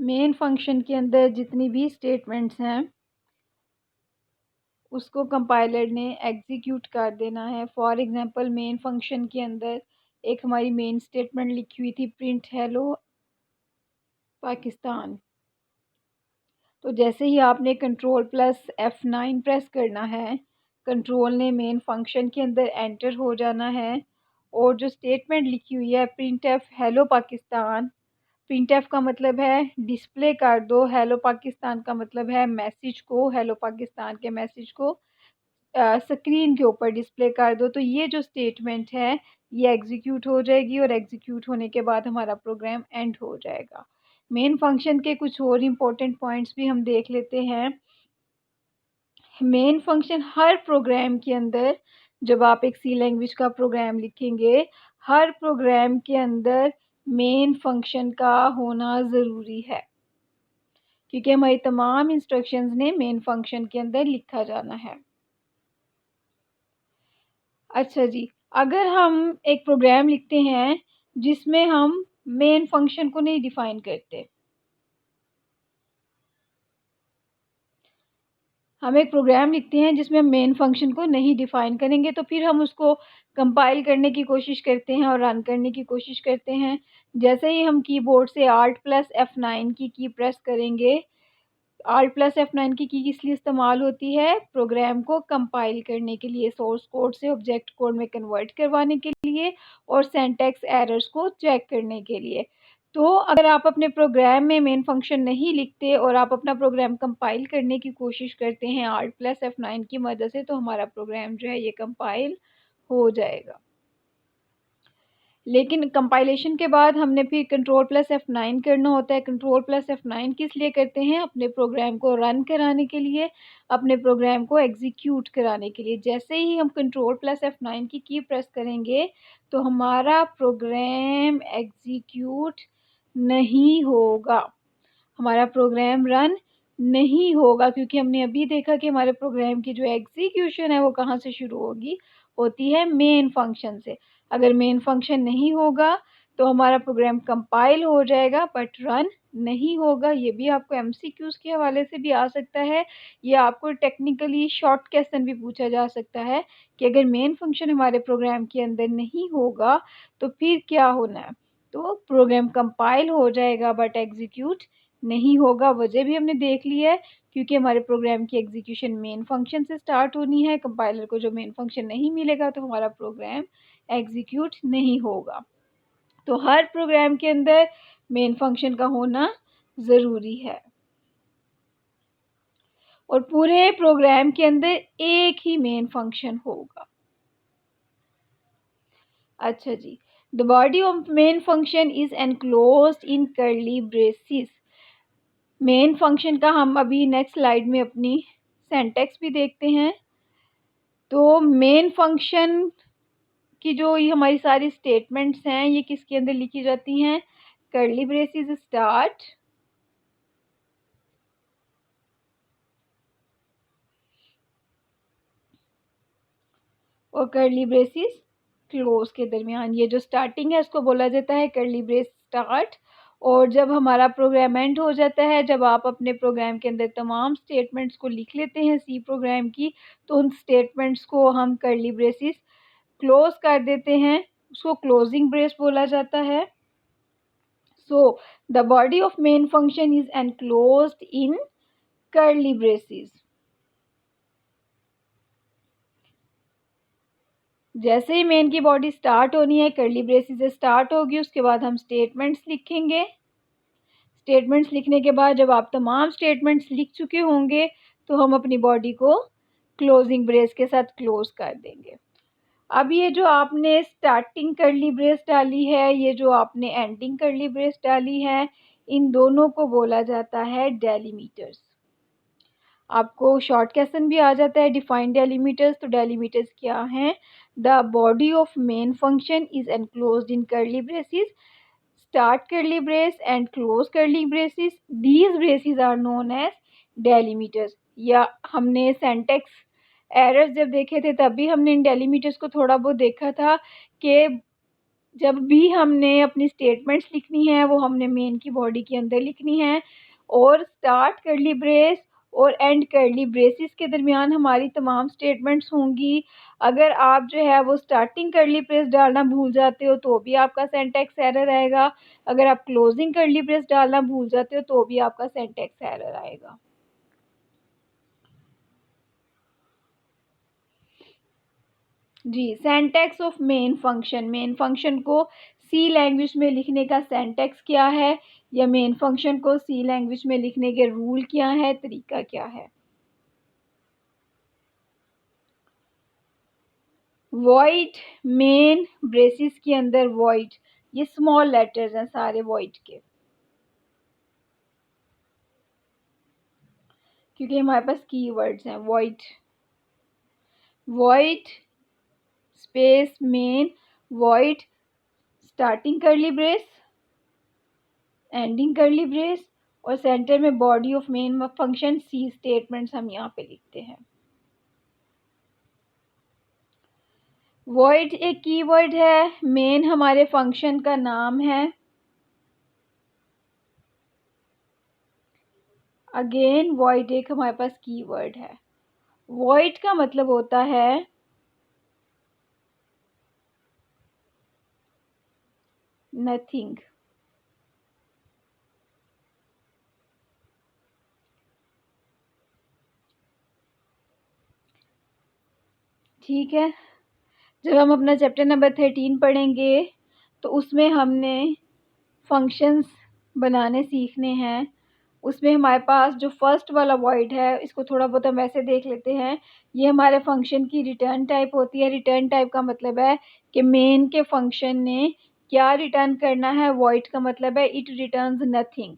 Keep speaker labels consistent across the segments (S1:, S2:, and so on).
S1: Main function के अंदर जितनी भी स्टेटमेंट्स हैं उसको कंपाइलर ने एग्जीक्यूट कर देना है। फॉर एग्जांपल मेन फंक्शन के अंदर एक हमारी मेन स्टेटमेंट लिखी हुई थी, प्रिंट हेलो पाकिस्तान। तो जैसे ही आपने कंट्रोल प्लस F9 प्रेस करना है, कंट्रोल ने मेन फंक्शन के अंदर एंटर हो जाना है और जो स्टेटमेंट लिखी हुई है print F hello Pakistan, print F का मतलब है डिस्प्ले कर दो, हेलो पाकिस्तान का मतलब है मैसेज को, हेलो पाकिस्तान के मैसेज को स्क्रीन के ऊपर डिस्प्ले कर दो। तो ये जो स्टेटमेंट है ये एग्जीक्यूट हो जाएगी और एग्जीक्यूट होने के बाद हमारा प्रोग्राम एंड हो जाएगा। मेन फंक्शन के कुछ और इम्पोर्टेंट पॉइंट्स भी हम देख लेते हैं। मेन फंक्शन हर प्रोग्राम के अंदर, जब आप एक सी लैंग्वेज का प्रोग्राम लिखेंगे, हर प्रोग्राम के अंदर मेन फंक्शन का होना ज़रूरी है, क्योंकि हमारी तमाम इंस्ट्रक्शंस ने मेन फंक्शन के अंदर लिखा जाना है। अच्छा जी, अगर हम एक प्रोग्राम लिखते हैं जिसमें हम मेन फंक्शन को नहीं डिफाइन करते, हम एक प्रोग्राम लिखते हैं जिसमें हम मेन फंक्शन को नहीं डिफाइन करेंगे, तो फिर हम उसको कंपाइल करने की कोशिश करते हैं और रन करने की कोशिश करते हैं। जैसे ही हम कीबोर्ड से Alt प्लस F9 की प्रेस करेंगे, Alt प्लस F9 की किस लिए इस्तेमाल होती है? प्रोग्राम को कंपाइल करने के लिए, सोर्स कोड से ऑब्जेक्ट कोड में कन्वर्ट करवाने के लिए और सिंटैक्स एरर्स को चेक करने के लिए। तो अगर आप अपने प्रोग्राम में मेन फंक्शन नहीं लिखते और आप अपना प्रोग्राम कंपाइल करने की कोशिश करते हैं Alt प्लस F9 की मदद से, तो हमारा प्रोग्राम जो है ये कंपाइल हो जाएगा। लेकिन कंपाइलेशन के बाद हमने फिर कंट्रोल प्लस F9 करना होता है। कंट्रोल प्लस F9 किस लिए करते हैं? अपने प्रोग्राम को रन कराने के लिए, अपने प्रोग्राम को एग्जीक्यूट कराने के लिए। जैसे ही हम कंट्रोल प्लस F9 की प्रेस करेंगे तो हमारा प्रोग्राम एग्जीक्यूट नहीं होगा, हमारा प्रोग्राम रन नहीं होगा, क्योंकि हमने अभी देखा कि हमारे प्रोग्राम की जो एग्जीक्यूशन है वो कहाँ से शुरू होगी, होती है मेन फंक्शन से। अगर मेन फंक्शन नहीं होगा तो हमारा प्रोग्राम कंपाइल हो जाएगा बट रन नहीं होगा। ये भी आपको एमसीक्यूज के हवाले से भी आ सकता है, या आपको टेक्निकली शॉर्ट क्वेश्चन भी पूछा जा सकता है कि अगर मेन फंक्शन हमारे प्रोग्राम के अंदर नहीं होगा तो फिर क्या होना है। तो प्रोग्राम कंपाइल हो जाएगा बट एग्जीक्यूट नहीं होगा। वजह भी हमने देख ली है, क्योंकि हमारे प्रोग्राम की एग्जीक्यूशन मेन फंक्शन से स्टार्ट होनी है। कंपाइलर को जो मेन फंक्शन नहीं मिलेगा तो हमारा प्रोग्राम एग्जीक्यूट नहीं होगा। तो हर प्रोग्राम के अंदर मेन फंक्शन का होना ज़रूरी है और पूरे प्रोग्राम के अंदर एक ही मेन फंक्शन होगा। अच्छा जी, the body of main function is enclosed in curly braces. Main function का हम अभी नेक्स्ट स्लाइड में अपनी सिंटैक्स भी देखते हैं। तो मेन फंक्शन की जो ये हमारी सारी स्टेटमेंट्स हैं ये किसके अंदर लिखी जाती हैं? कर्ली ब्रेसिस स्टार्ट और कर्ली ब्रेसिस क्लोज के दरमियान। ये जो स्टार्टिंग है इसको बोला जाता है कर्ली ब्रेस स्टार्ट। और जब हमारा प्रोग्राम एंड हो जाता है, जब आप अपने प्रोग्राम के अंदर तमाम स्टेटमेंट्स को लिख लेते हैं सी प्रोग्राम की, तो उन स्टेटमेंट्स को हम कर्ली ब्रेसिस क्लोज कर देते हैं, उसको क्लोजिंग ब्रेस बोला जाता है। So the body of main function is enclosed in curly braces. जैसे ही मेन की बॉडी स्टार्ट होनी है, कर्ली ब्रेसिस से स्टार्ट होगी, उसके बाद हम स्टेटमेंट्स लिखेंगे। स्टेटमेंट्स लिखने के बाद जब आप तमाम स्टेटमेंट्स लिख चुके होंगे तो हम अपनी बॉडी को क्लोजिंग ब्रेस के साथ क्लोज कर देंगे। अब ये जो आपने स्टार्टिंग कर्ली ब्रेस डाली है, ये जो आपने एंडिंग कर्ली ब्रेस डाली है, इन दोनों को बोला जाता है डेलीमीटर्स। आपको शॉर्ट क्वेश्चन भी आ जाता है डिफाइन डेलीमीटर्स। तो डेलीमीटर्स क्या हैं? The body of main function is enclosed in curly braces, start curly brace and close curly braces, these braces are known as delimiters. या हमने सिंटैक्स एरर्स जब देखे थे तब भी हमने इन डेलीमीटर्स को थोड़ा बहुत देखा था कि जब भी हमने अपनी स्टेटमेंट्स लिखनी है वो हमने मेन की बॉडी के अंदर लिखनी है, और स्टार्ट कर्ली ब्रेस और एंड कर्ली ब्रेसेस के दरमियान हमारी तमाम स्टेटमेंट्स होंगी। अगर आप जो है वो स्टार्टिंग कर्ली ब्रेस डालना भूल जाते हो तो भी आपका सिंटैक्स एरर आएगा। अगर आप क्लोजिंग कर्ली ब्रेस डालना भूल जाते हो तो भी आपका सिंटैक्स एरर आएगा। जी, सिंटैक्स ऑफ मेन फंक्शन को सी लैंग्वेज में लिखने का सिंटैक्स क्या है, या मेन फंक्शन को सी लैंग्वेज में लिखने के रूल क्या है, तरीका क्या है। वॉइड मेन ब्रेसिस के अंदर वॉइड, ये स्मॉल लेटर्स हैं सारे वॉइड के, क्योंकि हमारे पास कीवर्ड्स हैं। Void, void space main, void starting curly brace, ending curly brace, और सेंटर में body of main function C statements हम यहाँ पे लिखते हैं। वॉइड एक कीवर्ड है, मेन हमारे फंक्शन का नाम है। अगेन वॉइड एक हमारे पास कीवर्ड है। वॉइड का मतलब होता है नथिंग। ठीक है, जब हम अपना चैप्टर नंबर 13 पढ़ेंगे तो उसमें हमने फंक्शंस बनाने सीखने हैं। उसमें हमारे पास जो फर्स्ट वाला वॉइड है, इसको थोड़ा बहुत हम ऐसे देख लेते हैं। ये हमारे फंक्शन की रिटर्न टाइप होती है। रिटर्न टाइप का मतलब है कि मेन के फंक्शन ने क्या रिटर्न करना है। वॉइड का मतलब है इट रिटर्न्स नथिंग।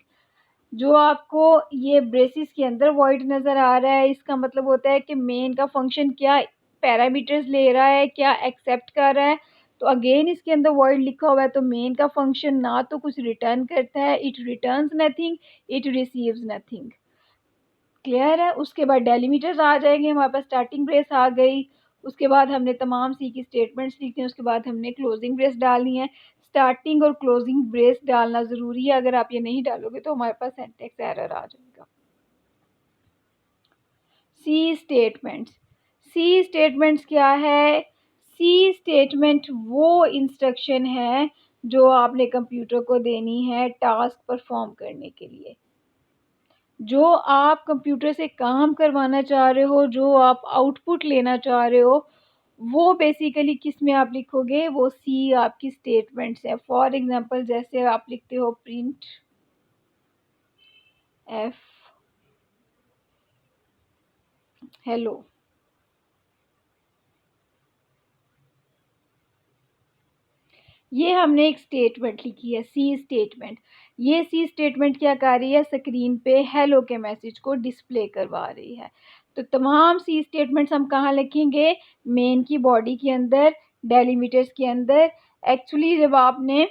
S1: जो आपको ये ब्रेसिस के अंदर वॉइड नज़र आ रहा है, इसका मतलब होता है कि मेन का फंक्शन क्या पैरामीटर्स ले रहा है, क्या एक्सेप्ट कर रहा है। तो अगेन इसके अंदर वॉइड लिखा हुआ है, तो मेन का फंक्शन ना तो कुछ रिटर्न करता है, it returns nothing, it receives nothing. Clear है। उसके बाद डेलीमीटर्स आ जाएंगे, हमारे पास स्टार्टिंग ब्रेस आ गई। उसके बाद हमने तमाम सी की स्टेटमेंट्स लिखनी है। उसके बाद हमने क्लोजिंग ब्रेस डालनी है। स्टार्टिंग और क्लोजिंग ब्रेस डालना ज़रूरी है, अगर आप ये नहीं डालोगे तो हमारे पास सिंटैक्स एरर आ जाएगा। सी स्टेटमेंट्स, सी स्टेटमेंट्स क्या है। सी स्टेटमेंट वो इंस्ट्रक्शन है जो आपने कंप्यूटर को देनी है टास्क परफॉर्म करने के लिए। जो आप कंप्यूटर से काम करवाना चाह रहे हो, जो आप आउटपुट लेना चाह रहे हो, वो बेसिकली किस में आप लिखोगे, वो सी आपकी स्टेटमेंट्स है। फॉर एग्जांपल जैसे आप लिखते हो प्रिंट एफ हेलो, ये हमने एक स्टेटमेंट लिखी है सी स्टेटमेंट। ये सी स्टेटमेंट क्या कर रही है, स्क्रीन पे हेलो के मैसेज को डिस्प्ले करवा रही है। तो तमाम सी स्टेटमेंट्स हम कहाँ लिखेंगे, मेन की बॉडी के अंदर, डेलीमीटर्स के अंदर। एक्चुअली जब आपने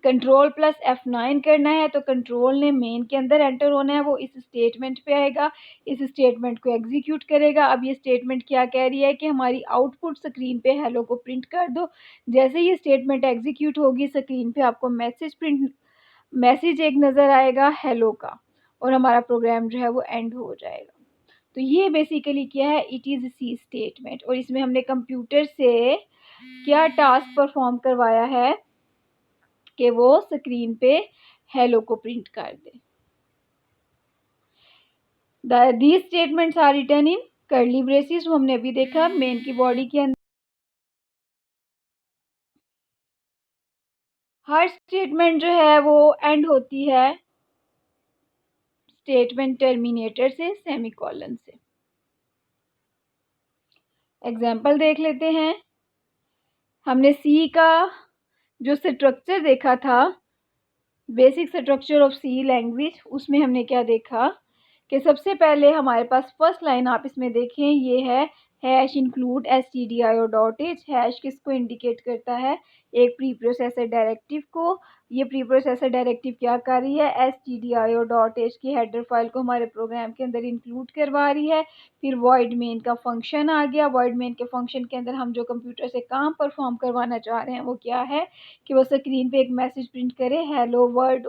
S1: कंट्रोल प्लस F9 करना है तो कंट्रोल ने मेन के अंदर एंटर होना है, वो इस स्टेटमेंट पे आएगा, इस स्टेटमेंट को एग्जीक्यूट करेगा। अब ये स्टेटमेंट क्या कह रही है कि हमारी आउटपुट स्क्रीन पे हेलो को प्रिंट कर दो। जैसे ये स्टेटमेंट एग्जीक्यूट होगी, स्क्रीन पे आपको मैसेज एक नज़र आएगा हेलो का, और हमारा प्रोग्राम जो है वो एंड हो जाएगा। तो ये बेसिकली क्या है, इट इज़ सी स्टेटमेंट। और इसमें हमने कंप्यूटर से क्या टास्क परफॉर्म करवाया है कि वो स्क्रीन पे हेलो को प्रिंट कर दे। These statements are written in curly braces, हमने अभी देखा मेन की बॉडी के अंदर। हर स्टेटमेंट जो है वो एंड होती है स्टेटमेंट टर्मिनेटर से, सेमीकोलन से। एग्जाम्पल देख लेते हैं। हमने सी का जो स्ट्रक्चर देखा था, basic structure of C language, उसमें हमने क्या देखा कि सबसे पहले हमारे पास फर्स्ट लाइन आप इसमें देखें, ये है हैश इंक्लूड stdio.h। हैश किसको इंडिकेट करता है, एक प्री प्रोसेसर डायरेक्टिव को। ये प्री प्रोसेसर डायरेक्टिव क्या कर रही है, stdio.h की हेडर फाइल को हमारे प्रोग्राम के अंदर इंक्लूड करवा रही है। फिर वॉइड मेन का फंक्शन आ गया। वॉइड मेन के फंक्शन के अंदर हम जो कंप्यूटर से काम परफॉर्म करवाना चाह रहे हैं वो क्या है कि वो स्क्रीन पे एक मैसेज प्रिंट करे, hello word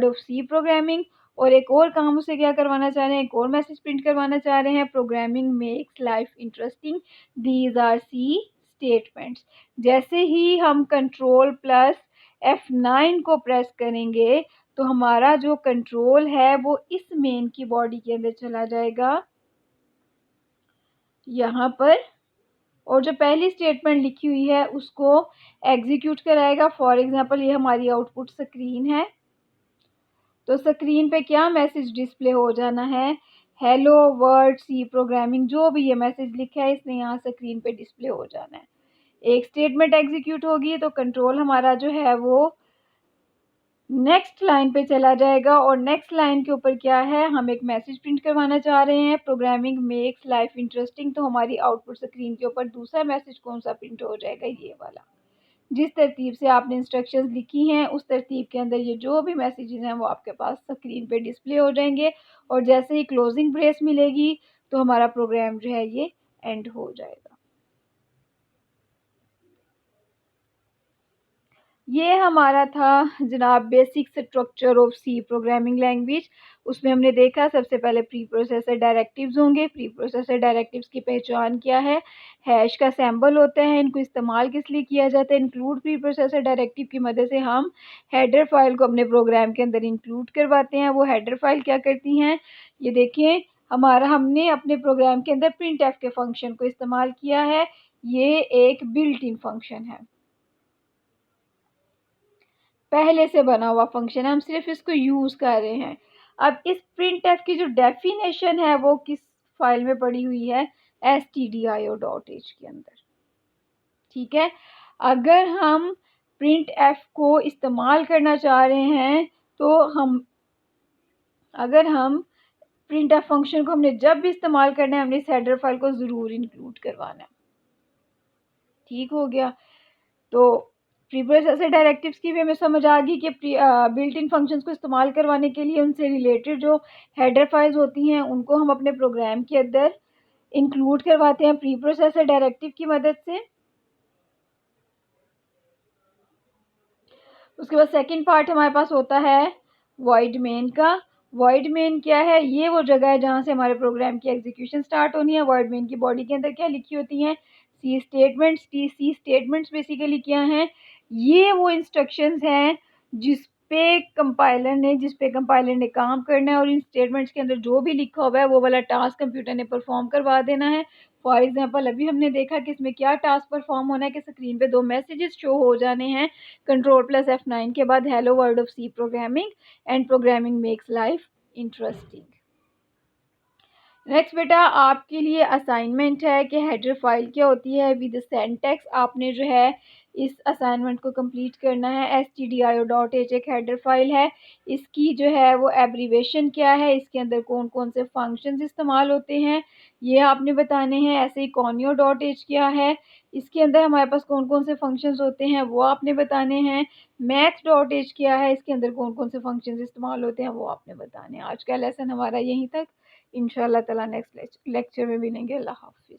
S1: of C programming. और एक और काम उसे क्या करवाना चाह रहे हैं, एक और मैसेज प्रिंट करवाना चाह रहे हैं, programming makes life interesting, these are C statements. जैसे ही हम कंट्रोल प्लस F9 को प्रेस करेंगे तो हमारा जो कंट्रोल है वो इस मेन की बॉडी के अंदर चला जाएगा यहाँ पर, और जो पहली स्टेटमेंट लिखी हुई है उसको एग्जीक्यूट कराएगा। फॉर एग्जांपल ये हमारी आउटपुट स्क्रीन है, तो स्क्रीन पे क्या मैसेज डिस्प्ले हो जाना है, हेलो वर्ड सी प्रोग्रामिंग, जो भी ये मैसेज लिखा है इसने यहाँ स्क्रीन पे डिस्प्ले हो जाना है। एक स्टेटमेंट एग्जीक्यूट होगी तो कंट्रोल हमारा जो है वो नेक्स्ट लाइन पे चला जाएगा, और नेक्स्ट लाइन के ऊपर क्या है, हम एक मैसेज प्रिंट करवाना चाह रहे हैं, प्रोग्रामिंग मेक्स लाइफ इंटरेस्टिंग। तो हमारी आउटपुट स्क्रीन के ऊपर दूसरा मैसेज कौन सा प्रिंट हो जाएगा, ये वाला। जिस तरतीब से आपने इंस्ट्रक्शंस लिखी हैं उस तरतीब के अंदर ये जो भी मैसेजेस हैं वो आपके पास स्क्रीन पे डिस्प्ले हो जाएंगे, और जैसे ही क्लोजिंग ब्रेस मिलेगी तो हमारा प्रोग्राम जो है ये एंड हो जाएगा। ये हमारा था जनाब basic structure of C programming language. उसमें हमने देखा सबसे पहले प्री प्रोसेसर डायरेक्टिव्स होंगे। प्री प्रोसेसर डायरेक्टिव्स की पहचान क्या है, हैश का सिंबल होता है, इनको इस्तेमाल किस लिए किया जाता है, इंक्लूड प्री प्रोसेसर डायरेक्टिव की मदद से हम हेडर फाइल को अपने प्रोग्राम के अंदर इंक्लूड करवाते हैं। वो हेडर फाइल क्या करती हैं, ये देखें, हमने अपने प्रोग्राम के अंदर प्रिंट एफ के फंक्शन को इस्तेमाल किया है। ये एक बिल्ट इन फंक्शन है, पहले से बना हुआ फंक्शन है, हम सिर्फ इसको यूज कर रहे हैं। अब इस प्रिंटफ की जो डेफिनेशन है वो किस फाइल में पड़ी हुई है, stdio.h के अंदर। ठीक है, अगर हम प्रिंट एफ को इस्तेमाल करना चाह रहे हैं तो अगर हम प्रिंट एफ फंक्शन को हमने जब भी इस्तेमाल करना है हमने इस हेडर फाइल को ज़रूर इंक्लूड करवाना है। ठीक हो गया, तो प्री प्रोसेसर डायरेक्टिव्स की भी हमें समझ आ गई कि बिल्ट इन फंक्शंस को इस्तेमाल करवाने के लिए उनसे रिलेटेड जो हेडर फाइल्स होती हैं उनको हम अपने प्रोग्राम के अंदर इंक्लूड करवाते हैं प्री प्रोसेसर डायरेक्टिव की मदद से। उसके बाद सेकंड पार्ट हमारे पास होता है वॉइड मेन का। वॉइड मेन क्या है, ये वो जगह है जहाँ से हमारे प्रोग्राम की एग्जीक्यूशन स्टार्ट होनी है। वॉइड मेन की बॉडी के अंदर क्या लिखी होती हैं, सी स्टेटमेंट्स बेसिकली क्या हैं, ये वो इंस्ट्रक्शंस हैं जिस पे कंपाइलर ने काम करना है, और इन स्टेटमेंट्स के अंदर जो भी लिखा हुआ है वो वाला टास्क कंप्यूटर ने परफॉर्म करवा देना है। फॉर एग्जांपल अभी हमने देखा कि इसमें क्या टास्क परफॉर्म होना है कि स्क्रीन पे दो मैसेजेस शो हो जाने हैं, कंट्रोल प्लस F9 के बाद hello word of C programming and programming makes life interesting. Next बेटा आपके लिए असाइनमेंट है कि हेडर फाइल क्या होती है विद सेंटेक्स। आपने जो है इस असाइनमेंट को कंप्लीट करना है। stdio.h एक हेडर फाइल है, इसकी जो है वो एब्रीवेशन क्या है, इसके अंदर कौन कौन से फंक्शंस इस्तेमाल होते हैं ये आपने बताने हैं। ऐसे ही conio.h क्या है, इसके अंदर हमारे पास कौन कौन से फंक्शंस होते हैं वो आपने बताने हैं। math.h क्या है, इसके अंदर कौन कौन से फंक्शंस इस्तेमाल होते हैं वो आपने बताने हैं। आज का लेसन हमारा यहीं तक, इंशाल्लाह ताला नेक्स्ट लेक्चर में मिलेंगे। अल्लाह हाफिज़।